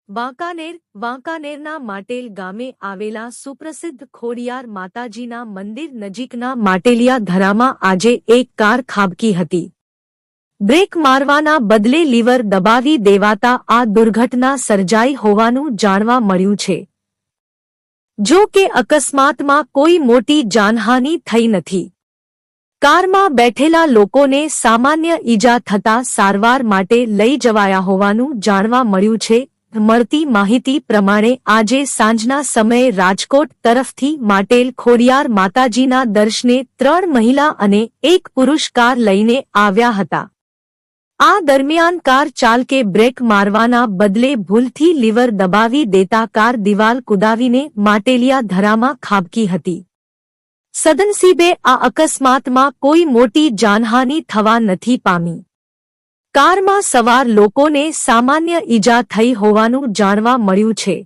વાંકાનેરના માટેલ ગામે આવેલા સુપ્રસિદ્ધ ખોડિયાર માતાજીના મંદિર નજીકના માટેલિયા ધરામાં આજે એક કાર ખાબકી હતી। બ્રેક મારવાના બદલે લીવર દબાવી દેવાતા આ દુર્ઘટના સર્જાઈ હોવાનું જાણવા મળ્યું છે। જો કે અકસ્માતમાં કોઈ મોટી જાનહાનિ થઈ નથી। કારમાં બેઠેલા લોકોને સામાન્ય ઈજા થતા સારવાર માટે લઈ જવાયા હોવાનું જાણવા મળ્યું છે। મળતી માહિતી પ્રમાણે આજે સાંજના સમયે રાજકોટ તરફથી માટેલ ખોડિયાર માતાજીના દર્શને 3 મહિલા અને 1 પુરુષ કાર લઈને આવ્યા હતા। આ દરમિયાન કાર ચાલકે બ્રેક મારવાના બદલે ભૂલથી લીવર દબાવી દેતા કાર દિવાલ કુદાવીને માટેલિયા ધરામાં ખાબકી હતી। સદનસીબે આ અકસ્માતમાં કોઈ મોટી જાનહાનિ થવા નથી પામી। કારમાં સવાર લોકોને સામાન્ય ઈજા થઈ હોવાનું જાણવા મળ્યું છે।